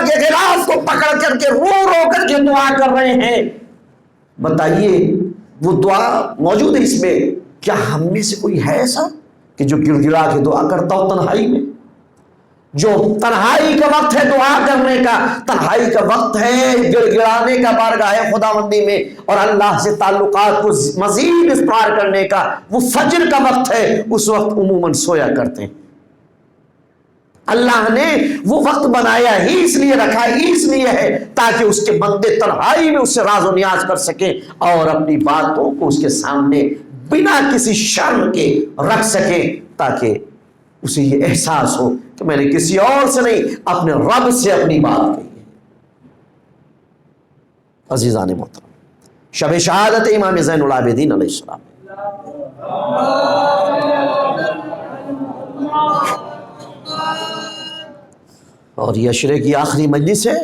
کے غلاف کو پکڑ کر کے رو رو کر کے دعا کر رہے ہیں۔ بتائیے وہ دعا موجود ہے اس میں، کیا ہم میں سے کوئی ہے ایسا کہ جو گڑ گڑا کے دعا کرتا ہو تنہائی میں؟ جو تنہائی کا وقت ہے دعا کرنے کا، تنہائی کا وقت ہے گڑ گڑانے کا بارگاہ خداوندی میں، اور اللہ سے تعلقات کو مزید استوار کرنے کا وہ فجر کا وقت ہے، اس وقت عموماً سویا کرتے ہیں۔ اللہ نے وہ وقت بنایا ہی اس لیے رکھا ہی اس لیے ہے تاکہ اس کے بندے تنہائی میں اس سے راز و نیاز کر سکیں اور اپنی باتوں کو اس کے سامنے بنا کسی شرم کے رکھ سکیں، تاکہ اسے یہ احساس ہو کہ میں نے کسی اور سے نہیں اپنے رب سے اپنی بات کہی ہے۔ عزیزان محترم، شب شہادت امام زین العابدین علیہ السلام، اور یہ عشرے کی آخری مجلس ہے۔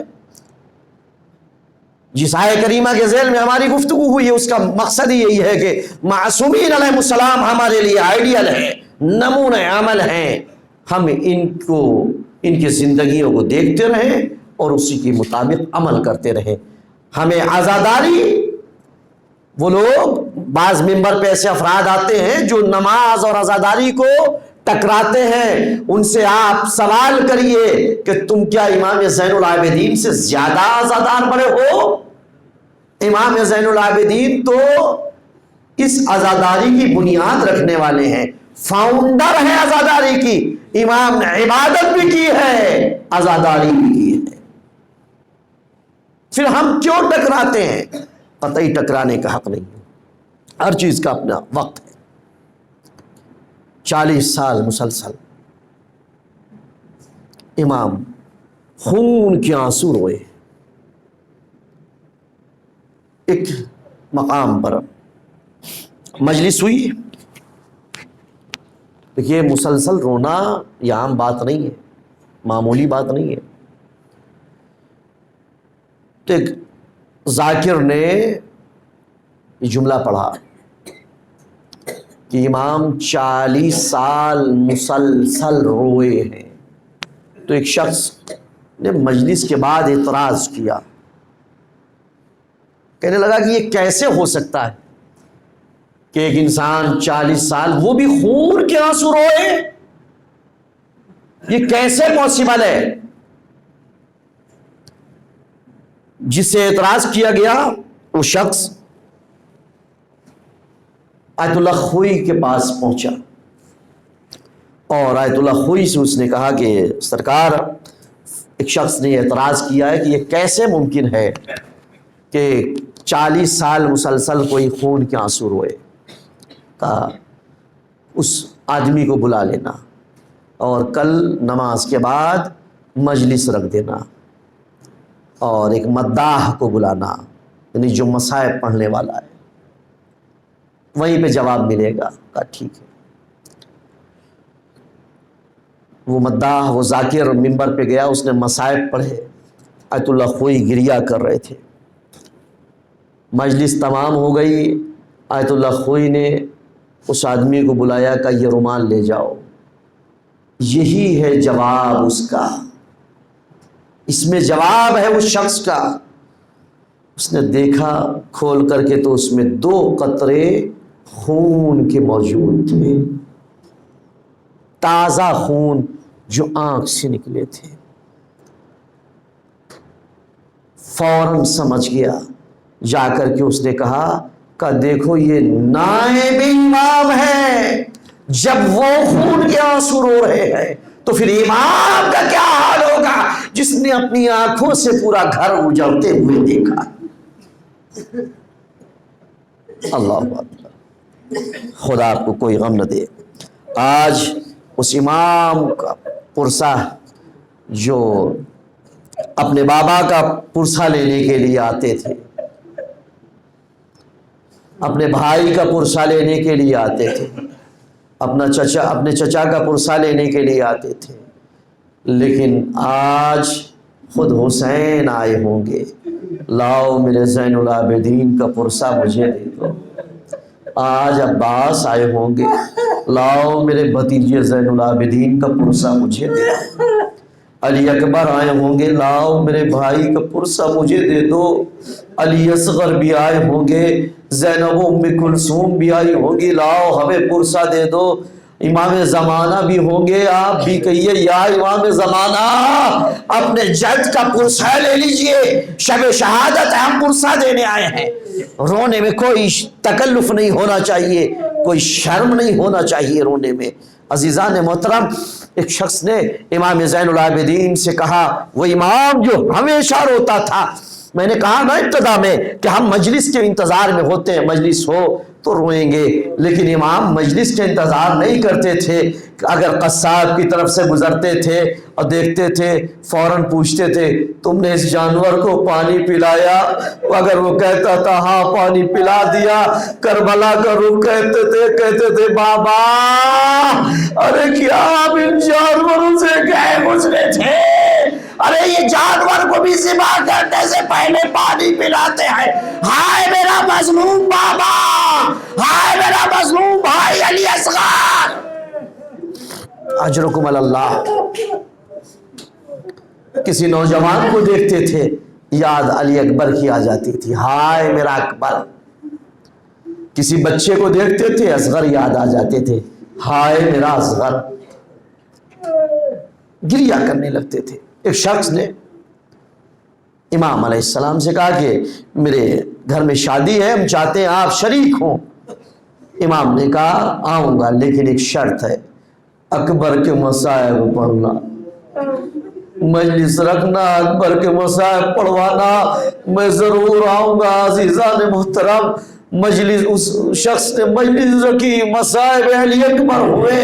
جس آیہ کریمہ کے ذیل میں ہماری گفتگو ہوئی ہے اس کا مقصد یہی ہے کہ معصومین علیہ السلام ہمارے لیے آئیڈیل ہے، نمونہ عمل ہیں، ہم ان کی زندگیوں کو دیکھتے رہیں اور اسی کے مطابق عمل کرتے رہیں۔ ہمیں عزاداری، وہ لوگ بعض ممبر پہ ایسے افراد آتے ہیں جو نماز اور عزاداری کو ٹکراتے ہیں، ان سے آپ سوال کریے کہ تم کیا امام زین العابدین سے زیادہ عزادار بڑے ہو؟ امام زین العابدین تو اس عزاداری کی بنیاد رکھنے والے ہیں، فاؤنڈر ہیں عزاداری کی۔ امام نے عبادت بھی کی ہے، عزاداری بھی کی ہے، پھر ہم کیوں ٹکراتے ہیں؟ قطعی ٹکرانے کا حق نہیں ہے، ہر چیز کا اپنا وقت ہے۔ 40 سال مسلسل امام خون کے آنسو روئے، ایک مقام پر مجلس ہوئی، یہ مسلسل رونا یہ عام بات نہیں ہے، معمولی بات نہیں ہے۔ تو ایک ذاکر نے یہ جملہ پڑھا کہ امام 40 سال مسلسل روئے ہیں۔ تو ایک شخص نے مجلس کے بعد اعتراض کیا، کہنے لگا کہ یہ کیسے ہو سکتا ہے کہ ایک انسان 40 سال وہ بھی خون کے آنسو روئے؟ یہ کیسے پاسبل ہے؟ جس سے اعتراض کیا گیا وہ شخص آیت اللہ خوئی کے پاس پہنچا اور آیت اللہ خوئی سے اس نے کہا کہ سرکار، ایک شخص نے اعتراض کیا ہے کہ یہ کیسے ممکن ہے کہ 40 سال مسلسل کوئی خون کے آنسو روئے۔ کہا اس آدمی کو بلا لینا اور کل نماز کے بعد مجلس رکھ دینا اور ایک مداح کو بلانا، یعنی جو مصائب پڑھنے والا ہے، وہیں پہ جواب ملے گا۔ کہا ٹھیک ہے۔ وہ مداح، وہ ذاکر ممبر پہ گیا، اس نے مصائب پڑھے، آیت اللہ خوئی گریہ کر رہے تھے۔ مجلس تمام ہو گئی، آیت اللہ خوئی نے اس آدمی کو بلایا کہ یہ رومال لے جاؤ، یہی ہے جواب اس کا، اس میں جواب ہے اس شخص کا۔ اس نے دیکھا کھول کر کے تو اس میں 2 قطرے خون کے موجود تھے، تازہ خون جو آنکھ سے نکلے تھے۔ فوراً سمجھ گیا، جا کر کے اس نے کہا کہ دیکھو یہ نائب امام ہے، جب وہ خون کے آنسو رو رہے ہیں تو پھر امام کا کیا حال ہوگا جس نے اپنی آنکھوں سے پورا گھر اجڑتے ہوئے دیکھا۔ اللہ اکبر، خدا آپ کو کوئی غم نہ دے۔ آج اس امام کا پرسہ جو اپنے بابا کا پرسہ لینے کے لیے آتے تھے، اپنے بھائی کا پرسہ لینے کے لیے آتے تھے، اپنے چچا کا پرسہ لینے کے لیے آتے تھے، لیکن آج خود حسین آئے ہوں گے، لاؤ میرے زین العابدین کا پرسہ مجھے دے دو۔ آج عباس آئے ہوں گے، لاؤ میرے بھتیجے زین العابدین کا پرسہ مجھے دے دو۔ علی اکبر آئے ہوں گے، لاؤ میرے بھائی کا پرسہ مجھے دے دو۔ علی اصغر بھی آئے ہوں گے، زینب ام کلثوم بھی آئی ہوگی، لاؤ ہمیں پرسہ دے دو۔ امام زمانہ بھی ہوں گے، آپ بھی کہیے یا امام زمانہ اپنے جد کا پرسہ لے لیجئے، شب شہادت ہم پرسہ دینے آئے ہیں۔ رونے میں کوئی تکلف نہیں ہونا چاہیے، کوئی شرم نہیں ہونا چاہیے رونے میں۔ عزیزان محترم، ایک شخص نے امام زین العابدین سے کہا، وہ امام جو ہمیشہ روتا تھا، میں نے کہا نا ابتدا میں کہ ہم مجلس کے انتظار میں ہوتے ہیں، مجلس ہو تو روئیں گے، لیکن امام مجلس کے انتظار نہیں کرتے تھے۔ اگر قصاب کی طرف سے گزرتے تھے اور دیکھتے تھے، فوراً پوچھتے تھے تم نے اس جانور کو پانی پلایا؟ اگر وہ کہتا تھا ہاں پانی پلا دیا، کربلا کا رخ کہتے تھے بابا ارے کیا آپ ان جانوروں سے گئے گزرے تھے؟ ارے یہ جانور کو بھی ذبح کرنے سے پہلے پانی پلاتے ہیں۔ ہائے میرا مظلوم بابا، ہائے میرا مظلوم بھائی علی اصغر، اجرکم اللہ۔ کسی نوجوان کو دیکھتے تھے، یاد علی اکبر کی آ جاتی تھی، ہائے میرا اکبر۔ کسی بچے کو دیکھتے تھے، اصغر یاد آ جاتے تھے، ہائے میرا اصغر، گریہ کرنے لگتے تھے۔ ایک شخص نے امام علیہ السلام سے کہا کہ میرے گھر میں شادی ہے، ہم چاہتے ہیں آپ شریک ہوں۔ امام نے کہا آؤں گا، لیکن ایک شرط ہے، اکبر کے مصائب پڑھنا، مجلس رکھنا، اکبر کے مصائب پڑھوانا، میں ضرور آؤں گا۔ عزیزان محترم، مجلس، اس شخص نے مجلس رکھی، مصائب علی اکبر ہوئے۔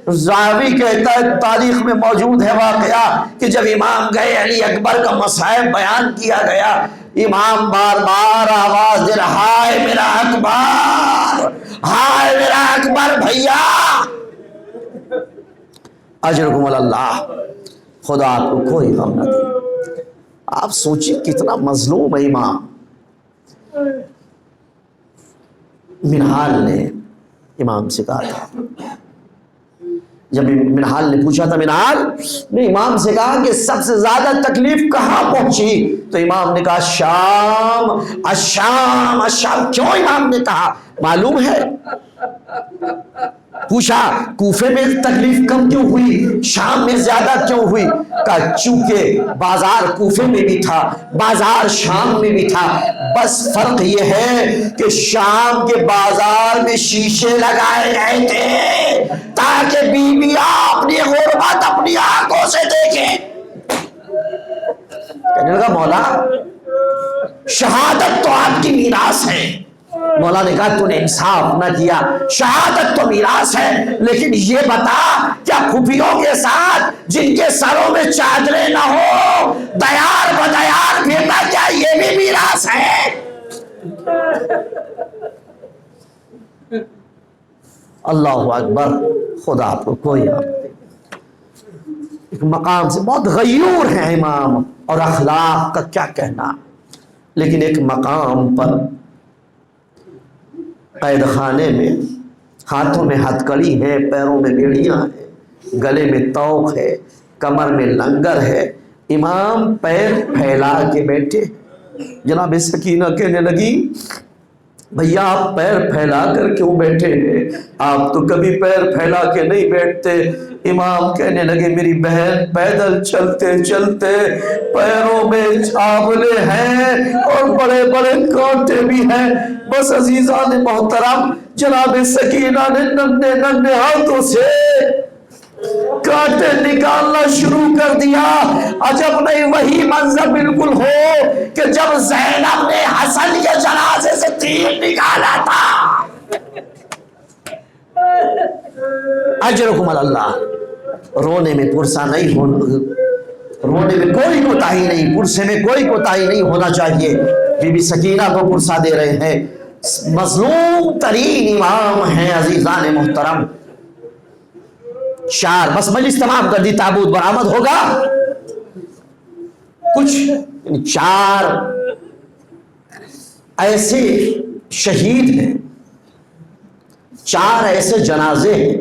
راوی کہتا ہے، تاریخ میں موجود ہے واقعہ کہ جب امام گئے، علی اکبر کا مصائب بیان کیا گیا، امام بار بار آواز دے رہا، ہائے میرا اکبر، ہائے میرا اکبر بھیا۔ اجرکم اللہ، خدا آپ کو کوئی غم نہ دے۔ آپ سوچیں کتنا مظلوم ہے امام۔ منہال نے امام سے کہا تھا، جب منہال نے پوچھا تھا، منہال نے امام سے کہا کہ سب سے زیادہ تکلیف کہاں پہنچی؟ تو امام نے کہا شام، الشام، الشام۔ کیوں امام نے کہا معلوم ہے؟ پوچھا کوفے میں تکلیف کم کیوں ہوئی، شام میں زیادہ کیوں ہوئی؟ کہا چونکہ بازار کوفے میں بھی تھا، بازار شام میں بھی تھا، بس فرق یہ ہے کہ شام کے بازار میں شیشے لگائے گئے تھے تاکہ بیویاں اپنی غربت اپنی آنکھوں سے دیکھیں۔ کہنے لگا مولا شہادت تو آپ کی میراث ہے۔ مولا نے کہا تو نے انصاف نہ کیا، شہادت تو میراث ہے لیکن یہ بتا کیا پھوپھیوں کے ساتھ جن کے سروں میں چادریں نہ ہو دیار بدیار پھرنا کیا یہ بھی میراث ہے؟ اللہ اکبر، خدا آپ کو کوئی ایک مقام سے بہت غیور ہے امام، اور اخلاق کا کیا کہنا، لیکن ایک مقام پر قید خانے میں ہاتھوں میں ہتھ کڑی ہے، پیروں میں بیڑیاں ہیں، گلے میں توق ہے، کمر میں لنگر ہے، امام پیر پھیلا کے بیٹھے۔ جناب سکینہ کہنے لگی بھیا آپ پیر پھیلا کر کیوں بیٹھے ہیں؟ آپ تو کبھی پیر پھیلا کے نہیں بیٹھتے۔ امام کہنے لگے میری بہن پیدل چلتے چلتے پیروں میں چھابلے ہیں اور بڑے بڑے کانٹے بھی ہیں، بس عزیزان محترم جناب سکینہ نے ننھے ننھے ہاتھوں سے کانٹے نکالنا شروع کر دیا۔ عجب نہیں وہی منظر بالکل ہو کہ جب زینب نے حسن کے جنازے سے تیر نکالا تھا۔ اجرکم اللہ، رونے میں پرسا نہیں ہونا، رونے میں کوئی کوتاہی نہیں، پرسے میں کوئی کوتاہی نہیں ہونا چاہیے۔ بی بی سکینہ کو پرسا دے رہے ہیں، مظلوم ترین امام ہیں عزیزان محترم۔ چار بس مجلس تمام کر دی، تابوت برآمد ہوگا، کچھ چار ایسے شہید ہیں، چار ایسے جنازے ہیں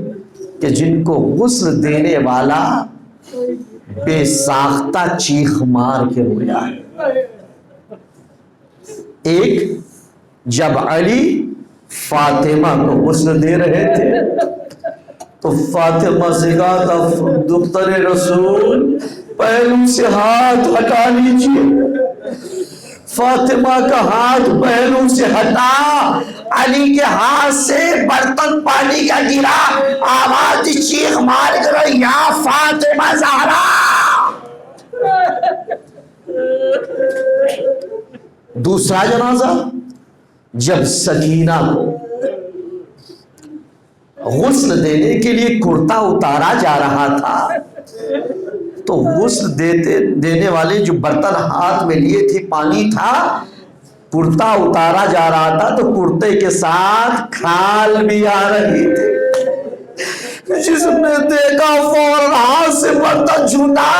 کہ جن کو غسل دینے والا بے ساختہ چیخ مار کے رویا ہے۔ ایک جب علی فاطمہ کو غسل دے رہے تھے تو فاطمہ سے کہا تھا دختر رسول پہلو سے ہاتھ ہٹا لیجیے۔ فاطمہ کا ہاتھ پہلو سے ہٹا، علی کے ہاتھ سے برتن پانی کا گرا، آواز چیخ مار کر یا فاطمہ زہرا۔ دوسرا جنازہ جب سکینہ کو غسل دینے کے لیے کرتا اتارا جا رہا تھا تو غسل دینے والے جو برتن ہاتھ میں لیے تھے پانی تھا، کرتا اتارا جا رہا تھا تو کرتے کے ساتھ کھال بھی آ رہی تھی۔ جس نے دیکھا فوراً ہاتھ سے برتن چھوٹا،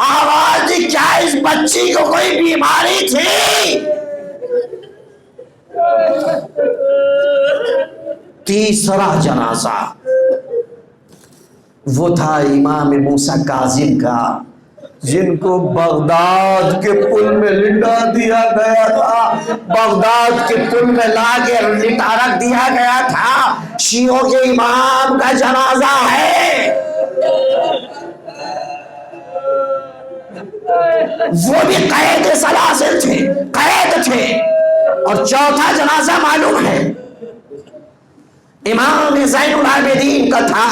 آواز کیا اس بچی کو کوئی بیماری تھی؟ تیسرا جنازہ وہ تھا امام موسیٰ کاظم کا، جن کو بغداد کے پل میں لٹا دیا گیا تھا، بغداد کے پل میں لا کے لٹا رکھ دیا گیا تھا۔ شیعوں کے امام کا جنازہ ہے، وہ بھی قید سلاسل تھے، قید تھے۔ اور چوتھا جنازہ معلوم ہے امام زین العابدین کا تھا۔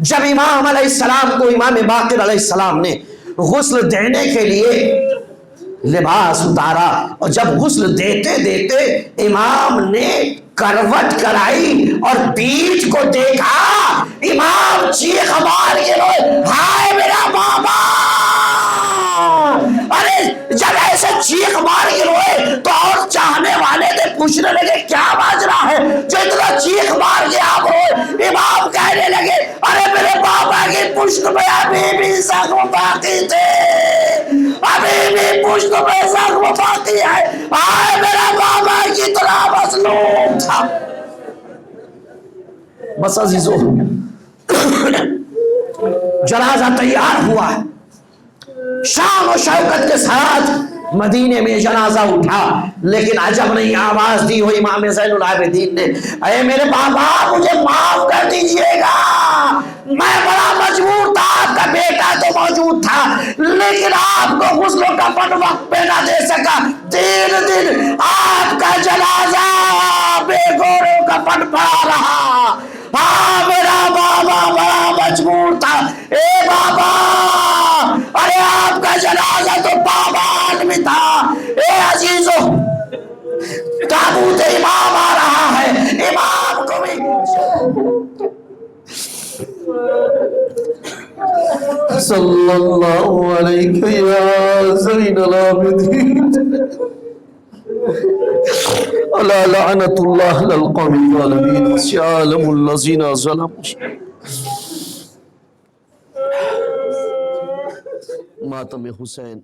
جب امام علیہ السلام کو امام باقر علیہ السلام نے غسل دینے کے لیے لباس اتارا، اور جب غسل دیتے دیتے امام نے کروٹ کرائی اور پیٹھ کو دیکھا، امام چیخ مار کے روئے ہائے میرا بابا۔ ارے جب ایسے چیخ مار کے روئے تو اور چاہنے والے تھے پوچھنے لگے کیا ماجرا ہے جو اتنا چیخ مار کے آپ روئے؟ امام کہنے لگے ارے میرے بابا کی پشت میں ابھی بھی زخم باقی تھے، ابھی بھی پشت میں زخم باقی ہے، آئے میرا بابا کی طرح مظلوم تھا۔ بس عزیزو جنازہ تیار ہوا، شان و شوکت کے ساتھ مدینے میں جنازہ اٹھا، لیکن عجب نہیں، آواز دی ہوئی امام زین العابدین نے، اے میرے بابا مجھے معاف کر دیجئے گا، میں بڑا مجبور تھا، آپ کا بیٹا تو موجود تھا لیکن آپ کو غسل و کفن وقت پہ نہ دے سکا، 3 دن آپ کا جنازہ بے گور و کفن پڑا رہا۔ ہاں میرا بابا بڑا مجبور تھا۔ اے بابا، ارے آپ کا جنازہ تو پامال میں تھا۔ اے عزیزو، تابوت امام آ رہا ہے، امام کو بھی صلی اللہ علیہ یا زین العابدین الا لعنت اللہ للقوم الظالمین وسيعلم الذین ظلموا۔ ماتم حسین